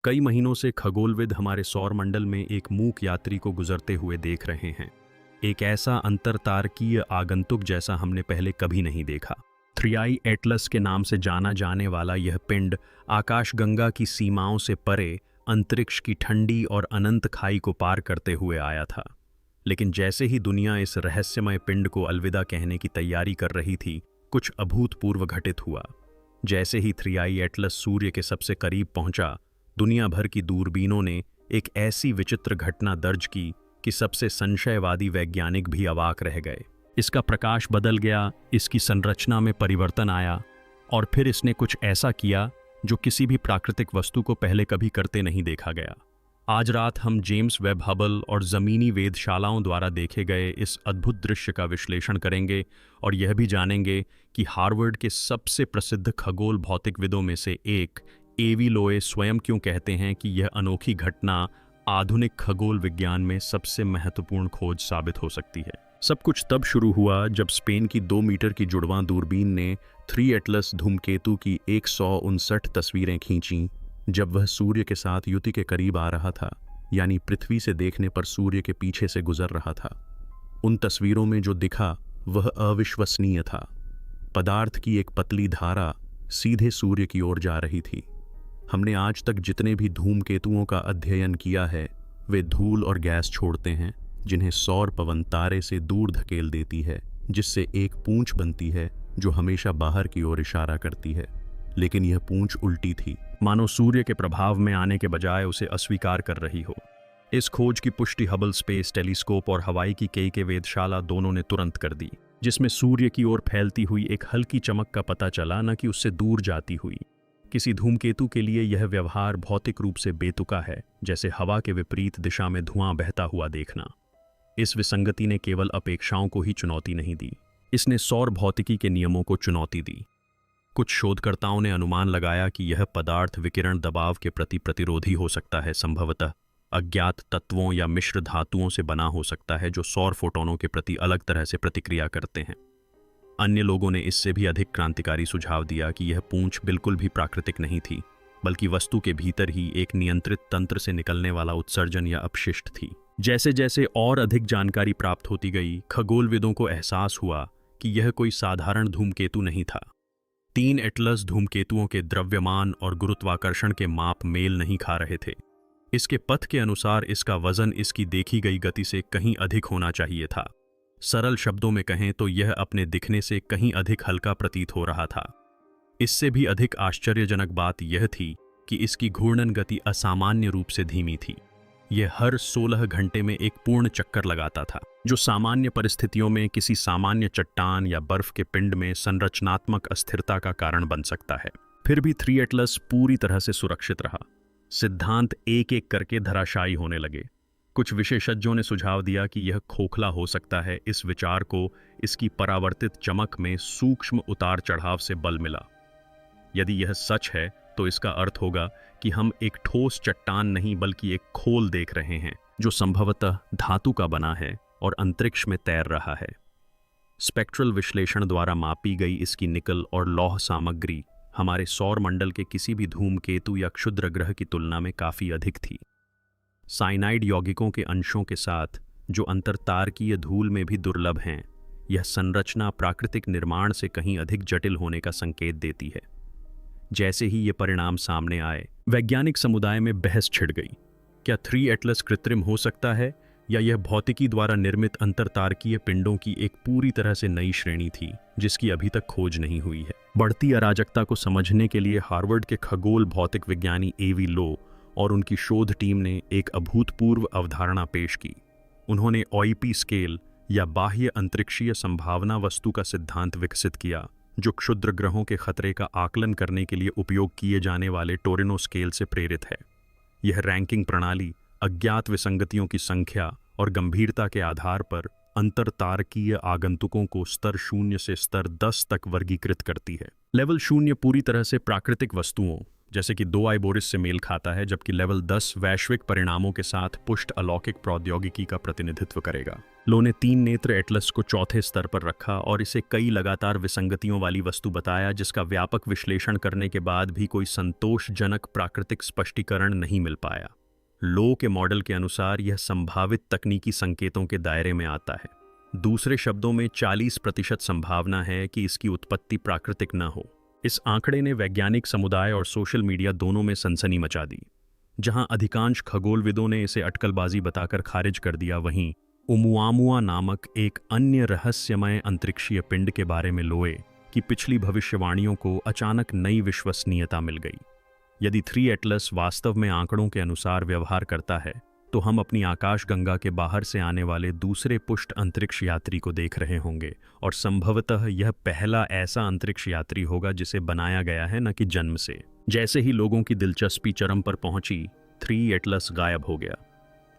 कई महीनों से खगोलविद हमारे सौरमंडल में एक मूक यात्री को गुजरते हुए देख रहे हैं। एक ऐसा अंतरतारकीय आगंतुक जैसा हमने पहले कभी नहीं देखा। 3i एटलस के नाम से जाना जाने वाला यह पिंड आकाशगंगा की सीमाओं से परे अंतरिक्ष की ठंडी और अनंत खाई को पार करते हुए आया था। लेकिन जैसे ही दुनिया इस रहस्यमय पिंड को अलविदा कहने की तैयारी कर रही थी, कुछ अभूतपूर्व घटित हुआ। जैसे ही 3i एटलस सूर्य के सबसे करीब पहुंचा, दुनिया भर की दूरबीनों ने एक ऐसी विचित्र घटना दर्ज की कि सबसे संशयवादी वैज्ञानिक भी अवाक रह गए। इसका प्रकाश बदल गया, इसकी संरचना में परिवर्तन आया और फिर इसने कुछ ऐसा किया जो किसी भी प्राकृतिक वस्तु को पहले कभी करते नहीं देखा गया। आज रात हम जेम्स वेब हबल और ज़मीनी वेधशालाओं द्वारा देखे गए इस अद्भुत दृश्य का विश्लेषण करेंगे और यह भी जानेंगे कि हार्वर्ड के सबसे प्रसिद्ध खगोल भौतिकविदों में से एक एवी लोए स्वयं क्यों कहते हैं कि यह अनोखी घटना आधुनिक खगोल विज्ञान में सबसे महत्वपूर्ण खोज साबित हो सकती है। सब कुछ तब शुरू हुआ जब स्पेन की 2 मीटर की जुड़वां दूरबीन ने 3 एटलस धूमकेतु की 159 तस्वीरें खींचीं जब वह सूर्य के साथ युति के करीब आ रहा था, यानी पृथ्वी से देखने पर सूर्य के पीछे से गुजर रहा था। उन तस्वीरों में जो दिखा वह अविश्वसनीय था। पदार्थ की एक पतली धारा सीधे सूर्य की ओर जा रही थी। हमने आज तक जितने भी धूमकेतुओं का अध्ययन किया है, वे धूल और गैस छोड़ते हैं जिन्हें सौर पवन तारे से दूर धकेल देती है, जिससे एक पूंछ बनती है जो हमेशा बाहर की ओर इशारा करती है। लेकिन यह पूंछ उल्टी थी, मानो सूर्य के प्रभाव में आने के बजाय उसे अस्वीकार कर रही हो। इस खोज की पुष्टि हबल स्पेस टेलीस्कोप और हवाई की के वेधशाला दोनों ने तुरंत कर दी, जिसमें सूर्य की ओर फैलती हुई एक हल्की चमक का पता चला, न कि उससे दूर जाती हुई। किसी धूमकेतु के लिए यह व्यवहार भौतिक रूप से बेतुका है, जैसे हवा के विपरीत दिशा में धुआं बहता हुआ देखना। इस विसंगति ने केवल अपेक्षाओं को ही चुनौती नहीं दी, इसने सौर भौतिकी के नियमों को चुनौती दी। कुछ शोधकर्ताओं ने अनुमान लगाया कि यह पदार्थ विकिरण दबाव के प्रति प्रतिरोधी हो सकता है, संभवतः अज्ञात तत्वों या मिश्र धातुओं से बना हो सकता है जो सौर फोटोनों के प्रति अलग तरह से प्रतिक्रिया करते हैं। अन्य लोगों ने इससे भी अधिक क्रांतिकारी सुझाव दिया कि यह पूंछ बिल्कुल भी प्राकृतिक नहीं थी, बल्कि वस्तु के भीतर ही एक नियंत्रित तंत्र से निकलने वाला उत्सर्जन या अपशिष्ट थी। जैसे जैसे और अधिक जानकारी प्राप्त होती गई, खगोलविदों को एहसास हुआ कि यह कोई साधारण धूमकेतु नहीं था। 3 एटलस धूमकेतुओं के द्रव्यमान और गुरुत्वाकर्षण के माप मेल नहीं खा रहे थे। इसके पथ के अनुसार इसका वजन इसकी देखी गई गति से कहीं अधिक होना चाहिए था। सरल शब्दों में कहें तो यह अपने दिखने से कहीं अधिक हल्का प्रतीत हो रहा था। इससे भी अधिक आश्चर्यजनक बात यह थी कि इसकी घूर्णन गति असामान्य रूप से धीमी थी। यह हर 16 घंटे में एक पूर्ण चक्कर लगाता था, जो सामान्य परिस्थितियों में किसी सामान्य चट्टान या बर्फ के पिंड में संरचनात्मक अस्थिरता का कारण बन सकता है। फिर भी 3 एटलस पूरी तरह से सुरक्षित रहा। सिद्धांत एक एक करके धराशायी होने लगे। कुछ विशेषज्ञों ने सुझाव दिया कि यह खोखला हो सकता है। इस विचार को इसकी परावर्तित चमक में सूक्ष्म उतार चढ़ाव से बल मिला। यदि यह सच है तो इसका अर्थ होगा कि हम एक ठोस चट्टान नहीं बल्कि एक खोल देख रहे हैं, जो संभवतः धातु का बना है और अंतरिक्ष में तैर रहा है। स्पेक्ट्रल विश्लेषण द्वारा मापी गई इसकी निकल और लौह सामग्री हमारे सौर मंडल के किसी भी धूमकेतु या क्षुद्र ग्रह की तुलना में काफी अधिक थी। साइनाइड यौगिकों के अंशों के साथ, जो अंतरतारकीय धूल में भी दुर्लभ हैं, यह संरचना प्राकृतिक निर्माण से कहीं अधिक जटिल होने का संकेत देती है। जैसे ही ये परिणाम सामने आए, वैज्ञानिक समुदाय में बहस छिड़ गई। क्या 3 एटलस कृत्रिम हो सकता है, या यह भौतिकी द्वारा निर्मित अंतरतारकीय पिंडों की एक पूरी तरह से नई श्रेणी थी जिसकी अभी तक खोज नहीं हुई है? बढ़ती अराजकता को समझने के लिए हार्वर्ड के खगोल भौतिक विज्ञानी एवी लो और उनकी शोध टीम ने एक अभूतपूर्व अवधारणा पेश की। उन्होंने ओईपी स्केल या बाह्य अंतरिक्षीय संभावना वस्तु का सिद्धांत विकसित किया, जो क्षुद्र ग्रहों के खतरे का आकलन करने के लिए उपयोग किए जाने वाले टोरिनो स्केल से प्रेरित है। यह रैंकिंग प्रणाली अज्ञात विसंगतियों की संख्या और गंभीरता के आधार पर अंतरतारकीय आगंतुकों को स्तर 0 से स्तर 10 तक वर्गीकृत करती है। लेवल 0 पूरी तरह से प्राकृतिक वस्तुओं, जैसे कि 2 आइबोरिस से मेल खाता है, जबकि लेवल 10 वैश्विक परिणामों के साथ पुष्ट अलौकिक प्रौद्योगिकी का प्रतिनिधित्व करेगा। लो ने 3 नेत्र एटलस को चौथे स्तर पर रखा और इसे कई लगातार विसंगतियों वाली वस्तु बताया, जिसका व्यापक विश्लेषण करने के बाद भी कोई संतोषजनक प्राकृतिक स्पष्टीकरण नहीं मिल पाया। लो के मॉडल के अनुसार यह संभावित तकनीकी संकेतों के दायरे में आता है। दूसरे शब्दों में 40% संभावना है कि इसकी उत्पत्ति प्राकृतिक न हो। इस आंकड़े ने वैज्ञानिक समुदाय और सोशल मीडिया दोनों में सनसनी मचा दी। जहां अधिकांश खगोलविदों ने इसे अटकलबाजी बताकर खारिज कर दिया, वहीं ओमुआमुआ नामक एक अन्य रहस्यमय अंतरिक्षीय पिंड के बारे में लोए की पिछली भविष्यवाणियों को अचानक नई विश्वसनीयता मिल गई। यदि 3 एटलस वास्तव में आंकड़ों के अनुसार व्यवहार करता है, तो हम अपनी आकाशगंगा के बाहर से आने वाले दूसरे पुष्ट अंतरिक्ष यात्री को देख रहे होंगे, और संभवतः यह पहला ऐसा अंतरिक्ष यात्री होगा जिसे बनाया गया है, न कि जन्म से। जैसे ही लोगों की दिलचस्पी चरम पर पहुंची, 3 एटलस गायब हो गया।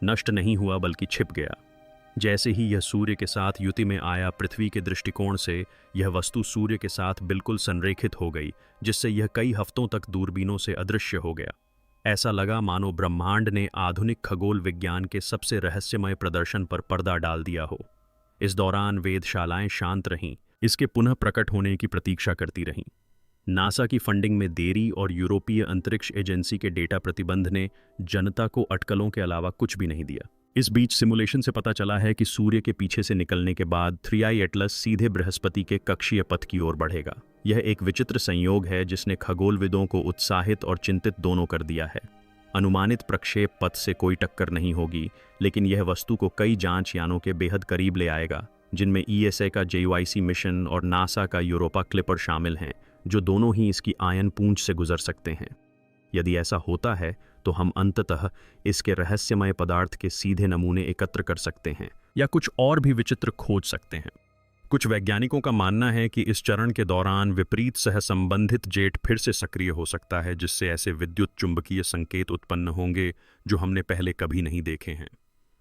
नष्ट नहीं हुआ बल्कि छिप गया। जैसे ही यह सूर्य के साथ युति में आया, पृथ्वी के दृष्टिकोण से यह वस्तु सूर्य के साथ बिल्कुल संरेखित हो गई, जिससे यह कई हफ्तों तक दूरबीनों से अदृश्य हो गया। ऐसा लगा मानो ब्रह्मांड ने आधुनिक खगोल विज्ञान के सबसे रहस्यमय प्रदर्शन पर पर्दा डाल दिया हो। इस दौरान वेधशालाएं शांत रहीं, इसके पुनः प्रकट होने की प्रतीक्षा करती रहीं। नासा की फंडिंग में देरी और यूरोपीय अंतरिक्ष एजेंसी के डेटा प्रतिबंध ने जनता को अटकलों के अलावा कुछ भी नहीं दिया। इस बीच सिमुलेशन से पता चला है कि सूर्य के पीछे से निकलने के बाद 3i एटलस सीधे बृहस्पति के कक्षीय पथ की ओर बढ़ेगा। यह एक विचित्र संयोग है जिसने खगोलविदों को उत्साहित और चिंतित दोनों कर दिया है। अनुमानित प्रक्षेप पथ से कोई टक्कर नहीं होगी, लेकिन यह वस्तु को कई जांच यानों के बेहद करीब ले आएगा, जिनमें ESA का JUIC मिशन और नासा का यूरोपा क्लिपर शामिल हैं, जो दोनों ही इसकी आयन पूंछ से गुजर सकते हैं। यदि ऐसा होता है तो हम अंततः इसके रहस्यमय पदार्थ के सीधे नमूने एकत्र कर सकते हैं या कुछ और भी विचित्र खोज सकते हैं। कुछ वैज्ञानिकों का मानना है कि इस चरण के दौरान विपरीत सहसंबंधित जेट फिर से सक्रिय हो सकता है, जिससे ऐसे विद्युत चुंबकीय संकेत उत्पन्न होंगे जो हमने पहले कभी नहीं देखे हैं।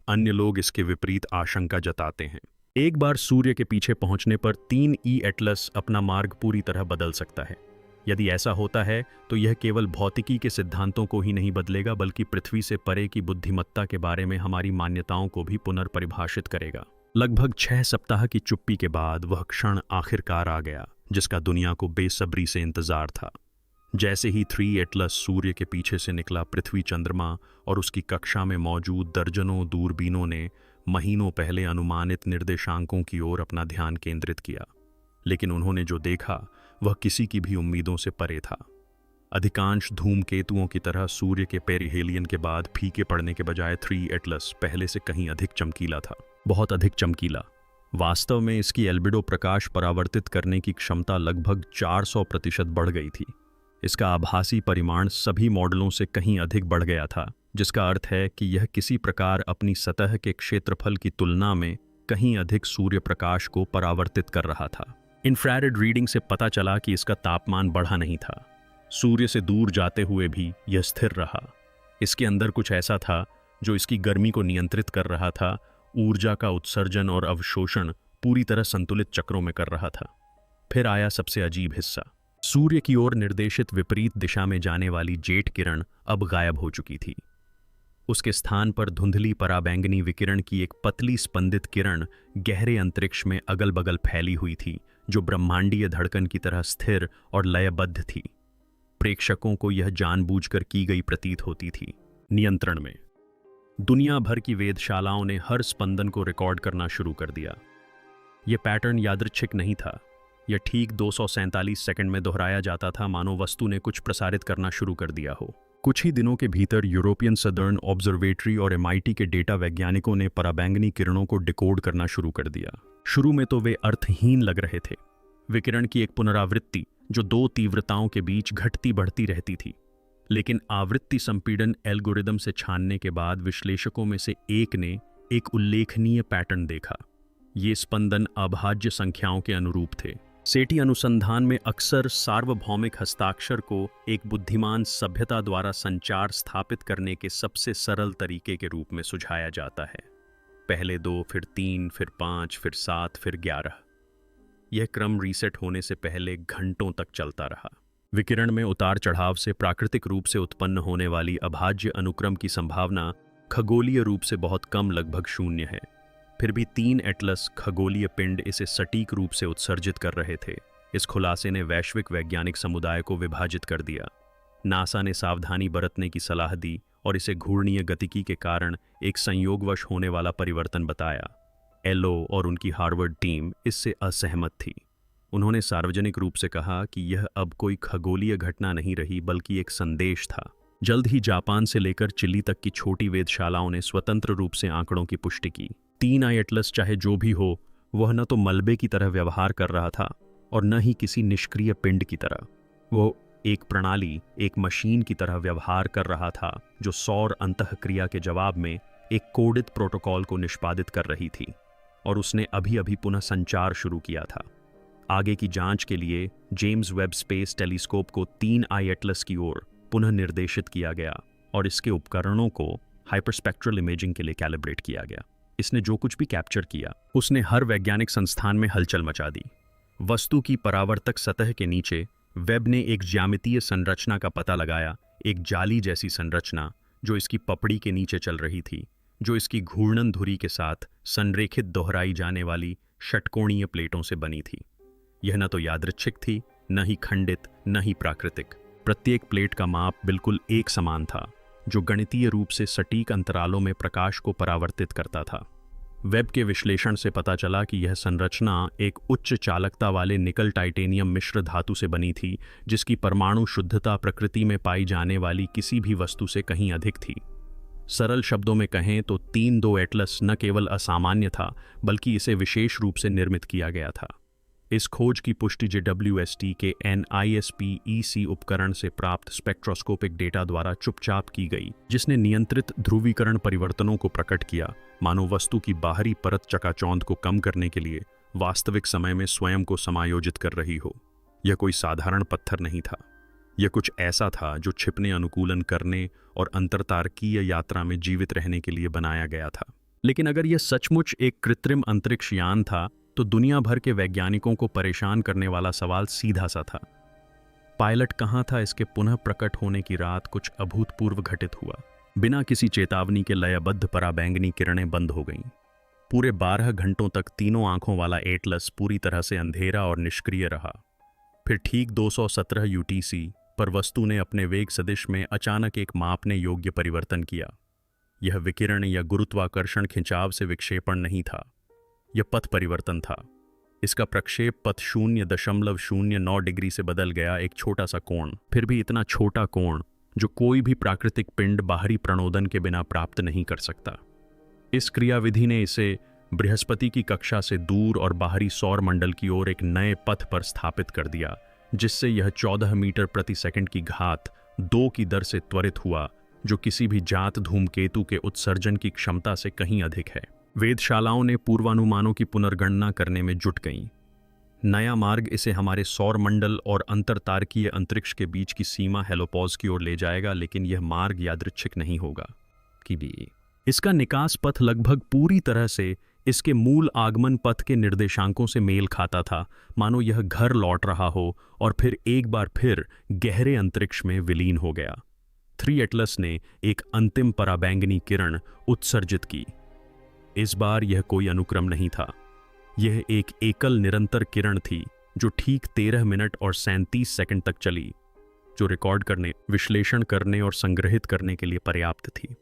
अन्य लोग इसके विपरीत आशंका जताते हैं। एक बार सूर्य के पीछे पहुंचने पर 3e एटलस अपना मार्ग पूरी तरह बदल सकता है। यदि ऐसा होता है तो यह केवल भौतिकी के सिद्धांतों को ही नहीं बदलेगा, बल्कि पृथ्वी से परे की बुद्धिमत्ता के बारे में हमारी मान्यताओं को भी पुनर्परिभाषित करेगा। लगभग 6 सप्ताह की चुप्पी के बाद वह क्षण आखिरकार आ गया, जिसका दुनिया को बेसब्री से इंतजार था। जैसे ही 3 एटलस सूर्य के पीछे से निकला, पृथ्वी, चंद्रमा और उसकी कक्षा में मौजूद दर्जनों दूरबीनों ने महीनों पहले अनुमानित निर्देशांकों की ओर अपना ध्यान केंद्रित किया। लेकिन उन्होंने जो देखा वह किसी की भी उम्मीदों से परे था। अधिकांश धूमकेतुओं की तरह सूर्य के पेरिहेलियन के बाद फीके पड़ने के बजाय 3 एटलस पहले से कहीं अधिक चमकीला था, बहुत अधिक चमकीला। वास्तव में इसकी एल्बिडो प्रकाश परावर्तित करने की क्षमता लगभग 400% बढ़ गई थी। इसका आभासी परिमाण सभी मॉडलों से कहीं अधिक बढ़ गया था, जिसका अर्थ है कि यह किसी प्रकार अपनी सतह के क्षेत्रफल की तुलना में कहीं अधिक सूर्य प्रकाश को परावर्तित कर रहा था। इंफ्रारेड रीडिंग से पता चला कि इसका तापमान बढ़ा नहीं था। सूर्य से दूर जाते हुए भी यह स्थिर रहा। इसके अंदर कुछ ऐसा था जो इसकी गर्मी को नियंत्रित कर रहा था। ऊर्जा का उत्सर्जन और अवशोषण पूरी तरह संतुलित चक्रों में कर रहा था। फिर आया सबसे अजीब हिस्सा। सूर्य की ओर निर्देशित विपरीत दिशा में जाने वाली जेट किरण अब गायब हो चुकी थी। उसके स्थान पर धुंधली पराबैंगनी विकिरण की एक पतली स्पंदित किरण गहरे अंतरिक्ष में अगल बगल फैली हुई थी, जो ब्रह्मांडीय धड़कन की तरह स्थिर और लयबद्ध थी। प्रेक्षकों को यह जानबूझकर की गई प्रतीत होती थी। नियंत्रण में दुनिया भर की वेधशालाओं ने हर स्पंदन को रिकॉर्ड करना शुरू कर दिया। यह पैटर्न यादृच्छिक नहीं था। यह ठीक 247 सेकंड में दोहराया जाता था, मानो वस्तु ने कुछ प्रसारित करना शुरू कर दिया हो। कुछ ही दिनों के भीतर यूरोपियन सदर्न ऑब्जर्वेटरी और MIT के डेटा वैज्ञानिकों ने पराबैंगनी किरणों को डिकोड करना शुरू कर दिया। शुरू में तो वे अर्थहीन लग रहे थे। विकिरण की एक पुनरावृत्ति जो 2 तीव्रताओं के बीच घटती बढ़ती रहती थी। लेकिन आवृत्ति संपीड़न एल्गोरिदम से छानने के बाद विश्लेषकों में से एक ने एक उल्लेखनीय पैटर्न देखा। ये स्पंदन अभाज्य संख्याओं के अनुरूप थे। सेटी अनुसंधान में अक्सर सार्वभौमिक हस्ताक्षर को एक बुद्धिमान सभ्यता द्वारा संचार स्थापित करने के सबसे सरल तरीके के रूप में सुझाया जाता है। पहले 2, फिर 3, फिर 5, फिर 7, फिर 11। यह क्रम रीसेट होने से पहले घंटों तक चलता रहा। विकिरण में उतार चढ़ाव से प्राकृतिक रूप से उत्पन्न होने वाली अभाज्य अनुक्रम की संभावना खगोलीय रूप से बहुत कम, लगभग शून्य है। फिर भी 3 एटलस खगोलीय पिंड इसे सटीक रूप से उत्सर्जित कर रहे थे। इस खुलासे ने वैश्विक वैज्ञानिक समुदाय को विभाजित कर दिया। नासा ने सावधानी बरतने की सलाह दी और इसे घूर्णीय गतिकी के कारण एक संयोगवश होने वाला परिवर्तन बताया। एलो और उनकी हार्वर्ड टीम इससे असहमत थी। उन्होंने सार्वजनिक रूप से कहा कि यह अब कोई खगोलीय घटना नहीं रही, बल्कि एक संदेश था। जल्द ही जापान से लेकर चिली तक की छोटी वेधशालाओं ने स्वतंत्र रूप से आंकड़ों की पुष्टि की। 3 आई एटलस, चाहे जो भी हो, वह न तो मलबे की तरह व्यवहार कर रहा था और न ही किसी निष्क्रिय पिंड की तरह। वो एक प्रणाली, एक मशीन की तरह व्यवहार कर रहा था जो सौर अंतःक्रिया के जवाब में एक कोडित प्रोटोकॉल को निष्पादित कर रही थी, और उसने अभी अभी पुनः संचार शुरू किया था। आगे की जांच के लिए जेम्स वेब स्पेस टेलीस्कोप को 3 आई एटलस की ओर पुनः निर्देशित किया गया और इसके उपकरणों को हाइपरस्पेक्ट्रल इमेजिंग के लिए कैलिब्रेट किया गया। इसने जो कुछ भी कैप्चर किया, उसने हर वैज्ञानिक संस्थान में हलचल मचा दी। वस्तु की परावर्तक सतह के नीचे वेब ने एक ज्यामितीय संरचना का पता लगाया, एक जाली जैसी संरचना जो इसकी पपड़ी के नीचे चल रही थी, जो इसकी घूर्णन धुरी के साथ संरेखित दोहराई जाने वाली षटकोणीय प्लेटों से बनी थी। यह न तो यादृच्छिक थी, न ही खंडित, न ही प्राकृतिक। प्रत्येक प्लेट का माप बिल्कुल एक समान था, जो गणितीय रूप से सटीक अंतरालों में प्रकाश को परावर्तित करता था। वेब के विश्लेषण से पता चला कि यह संरचना एक उच्च चालकता वाले निकल टाइटेनियम मिश्र धातु से बनी थी, जिसकी परमाणु शुद्धता प्रकृति में पाई जाने वाली किसी भी वस्तु से कहीं अधिक थी। सरल शब्दों में कहें तो 3-2 एटलस न केवल असामान्य था, बल्कि इसे विशेष रूप से निर्मित किया गया था। इस खोज की पुष्टि JWST के NISP-EC उपकरण से प्राप्त स्पेक्ट्रोस्कोपिक डेटा द्वारा चुपचाप की गई, जिसने नियंत्रित ध्रुवीकरण परिवर्तनों को प्रकट किया, मानो वस्तु की बाहरी परत चकाचौंध को कम करने के लिए वास्तविक समय में स्वयं को समायोजित कर रही हो। यह कोई साधारण पत्थर नहीं था। यह कुछ ऐसा था जो छिपने, अनुकूलन करने और अंतरतारकीय यात्रा में जीवित रहने के लिए बनाया गया था। लेकिन अगर यह सचमुच एक कृत्रिम अंतरिक्ष यान था, तो दुनिया भर के वैज्ञानिकों को परेशान करने वाला सवाल सीधा सा था। पायलट कहाँ था? इसके पुनः प्रकट होने की रात कुछ अभूतपूर्व घटित हुआ। बिना किसी चेतावनी के लयबद्ध पराबैंगनी किरणें बंद हो गईं। पूरे 12 घंटों तक तीनों आंखों वाला एटलस पूरी तरह से अंधेरा और निष्क्रिय रहा। फिर ठीक 217 UTC पर वस्तु ने अपने वेग सदिश में अचानक एक मापने योग्य परिवर्तन किया। यह विकिरण या गुरुत्वाकर्षण खिंचाव से विक्षेपण नहीं था, यह पथ परिवर्तन था। इसका प्रक्षेप पथ 0.09 डिग्री से बदल गया, एक छोटा सा कोण, फिर भी इतना छोटा कोण जो कोई भी प्राकृतिक पिंड बाहरी प्रणोदन के बिना प्राप्त नहीं कर सकता। इस क्रियाविधि ने इसे बृहस्पति की कक्षा से दूर और बाहरी सौर मंडल की ओर एक नए पथ पर स्थापित कर दिया, जिससे यह 14 मीटर प्रति सेकंड की घात 2 की दर से त्वरित हुआ, जो किसी भी जात धूमकेतु के उत्सर्जन की क्षमता से कहीं अधिक है। वेधशालाओं ने पूर्वानुमानों की पुनर्गणना करने में जुट गईं। नया मार्ग इसे हमारे सौर मंडल और अंतरतारकीय अंतरिक्ष के बीच की सीमा हेलोपॉज की ओर ले जाएगा, लेकिन यह मार्ग यादृच्छिक नहीं होगा कि भी इसका निकास पथ लगभग पूरी तरह से इसके मूल आगमन पथ के निर्देशांकों से मेल खाता था, मानो यह घर लौट रहा हो और फिर एक बार फिर गहरे अंतरिक्ष में विलीन हो गया। 3 एटलस ने एक अंतिम पराबैंगनी किरण उत्सर्जित की। इस बार यह कोई अनुक्रम नहीं था, यह एक एकल निरंतर किरण थी जो ठीक 13 मिनट और 37 सेकंड तक चली, जो रिकॉर्ड करने, विश्लेषण करने और संग्रहित करने के लिए पर्याप्त थी।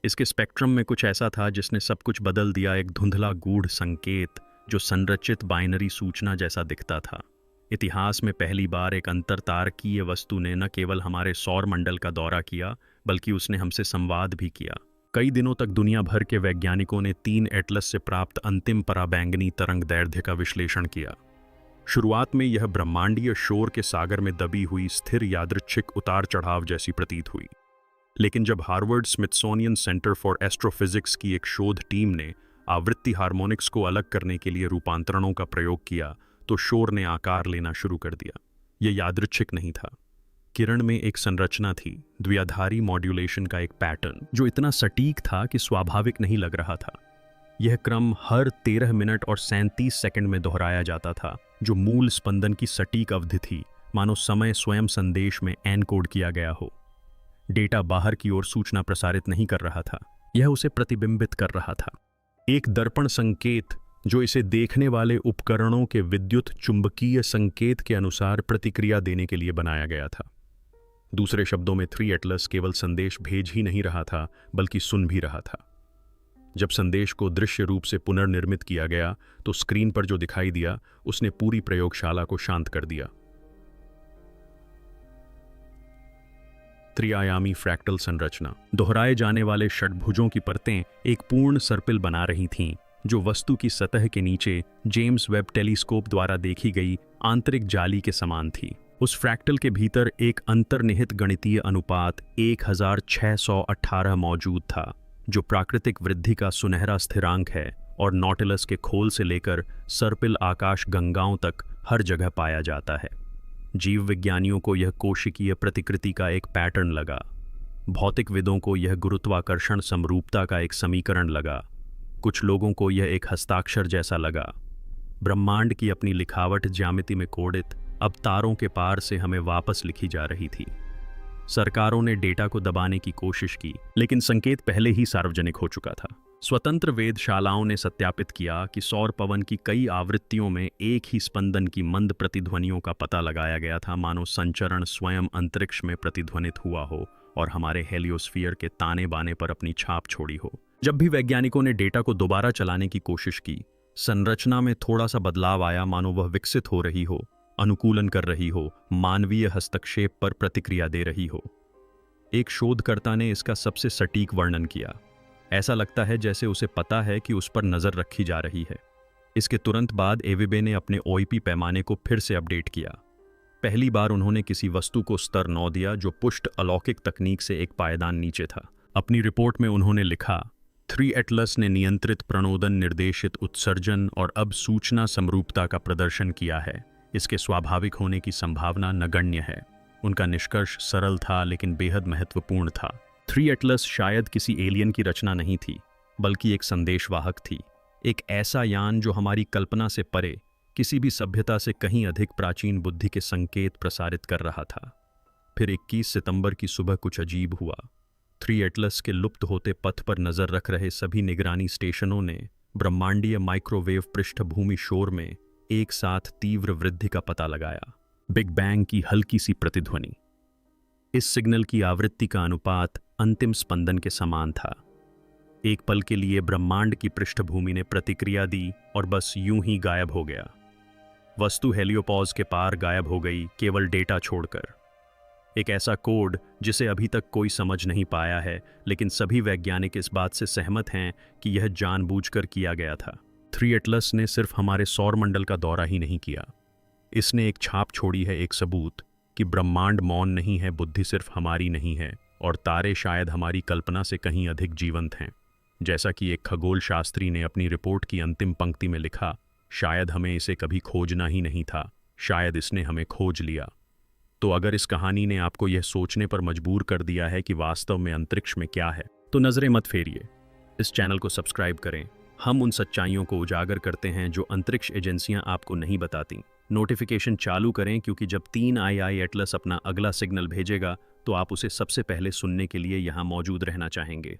इसके स्पेक्ट्रम में कुछ ऐसा था जिसने सब कुछ बदल दिया, एक धुंधला गूढ़ संकेत जो संरचित बाइनरी सूचना जैसा दिखता था। इतिहास में पहली बार एक अंतरतारकीय वस्तु ने न केवल हमारे सौर मंडल का दौरा किया, बल्कि उसने हमसे संवाद भी किया। कई दिनों तक दुनिया भर के वैज्ञानिकों ने 3 एटलस से प्राप्त अंतिम पराबैंगनी तरंग दैर्ध्य का विश्लेषण किया। शुरुआत में यह ब्रह्मांडीय शोर के सागर में दबी हुई स्थिर यादृच्छिक उतार चढ़ाव जैसी प्रतीत हुई, लेकिन जब Harvard Smithsonian centre for astrophysics की एक शोध टीम ने आवृत्ति हार्मोनिक्स को अलग करने के लिए रूपांतरणों का प्रयोग किया, तो शोर ने आकार लेना शुरू कर दिया। यह यादृच्छिक नहीं था। किरण में एक संरचना थी, द्विआधारी मॉड्यूलेशन का एक पैटर्न जो इतना सटीक था कि स्वाभाविक नहीं लग रहा था। यह क्रम हर 13 मिनट और 37 सेकंड में दोहराया जाता था, जो मूल स्पंदन की सटीक अवधि थी, मानो समय स्वयं संदेश में एनकोड किया गया हो। डेटा बाहर की ओर सूचना प्रसारित नहीं कर रहा था, यह उसे प्रतिबिंबित कर रहा था। एक दर्पण संकेत जो इसे देखने वाले उपकरणों के विद्युत चुंबकीय संकेत के अनुसार प्रतिक्रिया देने के लिए बनाया गया था। दूसरे शब्दों में 3 एटलस केवल संदेश भेज ही नहीं रहा था, बल्कि सुन भी रहा था। जब संदेश को दृश्य रूप से पुनर्निर्मित किया गया तो स्क्रीन पर जो दिखाई दिया उसने पूरी प्रयोगशाला को शांत कर दिया। त्रिआयामी फ्रैक्टल संरचना। दोहराए जाने वाले षटभुजों की परतें एक पूर्ण सर्पिल बना रही थीं, जो वस्तु की सतह के नीचे जेम्स वेब टेलीस्कोप द्वारा देखी गई आंतरिक जाली के समान थी। उस फ्रैक्टल के भीतर एक अंतर्निहित गणितीय अनुपात 1618 मौजूद था, जो प्राकृतिक वृद्धि का सुनहरा स्थिरांक है और नॉटिलस के खोल से लेकर सर्पिल आकाश गंगाओं तक हर जगह पाया जाता है। जीव विज्ञानियों को यह कोशिकीय प्रतिकृति का एक पैटर्न लगा, भौतिकविदों को यह गुरुत्वाकर्षण समरूपता का एक समीकरण लगा, कुछ लोगों को यह एक हस्ताक्षर जैसा लगा। ब्रह्मांड की अपनी लिखावट ज्यामिति में कोडित अब तारों के पार से हमें वापस लिखी जा रही थी। सरकारों ने डेटा को दबाने की कोशिश की, लेकिन संकेत पहले ही सार्वजनिक हो चुका था। स्वतंत्र वेधशालाओं ने सत्यापित किया कि सौर पवन की कई आवृत्तियों में एक ही स्पंदन की मंद प्रतिध्वनियों का पता लगाया गया था, मानो संचरण स्वयं अंतरिक्ष में प्रतिध्वनित हुआ हो और हमारे हेलियोस्फीयर के ताने बाने पर अपनी छाप छोड़ी हो। जब भी वैज्ञानिकों ने डेटा को दोबारा चलाने की कोशिश की, संरचना में थोड़ा सा बदलाव आया, मानो वह विकसित हो रही हो, अनुकूलन कर रही हो, मानवीय हस्तक्षेप पर प्रतिक्रिया दे रही हो। एक शोधकर्ता ने इसका सबसे सटीक वर्णन किया। ऐसा लगता है जैसे उसे पता है कि उस पर नजर रखी जा रही है। इसके तुरंत बाद एविबे ने अपने ओईपी पैमाने को फिर से अपडेट किया। पहली बार उन्होंने किसी वस्तु को स्तर 9 दिया जो पुष्ट अलौकिक तकनीक से एक पायदान नीचे था। अपनी रिपोर्ट में उन्होंने लिखा, 3 एटलस ने नियंत्रित प्रणोदन निर्देशित उत्सर्जन और अब सूचना समरूपता का प्रदर्शन किया है। इसके स्वाभाविक होने की संभावना नगण्य है। उनका निष्कर्ष सरल था लेकिन बेहद महत्वपूर्ण था। 3 एटलस शायद किसी एलियन की रचना नहीं थी, बल्कि एक संदेशवाहक थी, एक ऐसा यान जो हमारी कल्पना से परे, किसी भी सभ्यता से कहीं अधिक प्राचीन बुद्धि के संकेत प्रसारित कर रहा था। फिर 21 सितंबर की सुबह कुछ अजीब हुआ। 3 एटलस के लुप्त होते पथ पर नजर रख रहे सभी निगरानी स्टेशनों ने ब्रह्मांडीय माइक्रोवेव पृष्ठभूमि शोर में एक साथ तीव्र वृद्धि का पता लगाया। बिग बैंग की हल्की सी प्रतिध्वनि। इस सिग्नल की आवृत्ति का अनुपात अंतिम स्पंदन के समान था। एक पल के लिए ब्रह्मांड की पृष्ठभूमि ने प्रतिक्रिया दी और बस यूं ही गायब हो गया। वस्तु हेलियोपॉज के पार गायब हो गई, केवल डेटा छोड़कर। एक ऐसा कोड जिसे अभी तक कोई समझ नहीं पाया है, लेकिन सभी वैज्ञानिक इस बात से सहमत हैं कि यह जानबूझकर किया गया था। 3 एटलस ने सिर्फ हमारे सौरमंडल का दौरा ही नहीं किया, इसने एक छाप छोड़ी है, एक सबूत कि ब्रह्मांड मौन नहीं है, बुद्धि सिर्फ हमारी नहीं है, और तारे शायद हमारी कल्पना से कहीं अधिक जीवंत हैं। जैसा कि एक खगोल शास्त्री ने अपनी रिपोर्ट की अंतिम पंक्ति में लिखा, शायद हमें इसे कभी खोजना ही नहीं था, शायद इसने हमें खोज लिया। तो अगर इस कहानी ने आपको यह सोचने पर मजबूर कर दिया है कि वास्तव में अंतरिक्ष में क्या है, तो नजरें मत फेरिए, इस चैनल को सब्सक्राइब करें। हम उन सच्चाइयों को उजागर करते हैं जो अंतरिक्ष एजेंसियां आपको नहीं बताती। नोटिफिकेशन चालू करें, क्योंकि जब 3II एटलस अपना अगला सिग्नल भेजेगा तो आप उसे सबसे पहले सुनने के लिए यहां मौजूद रहना चाहेंगे।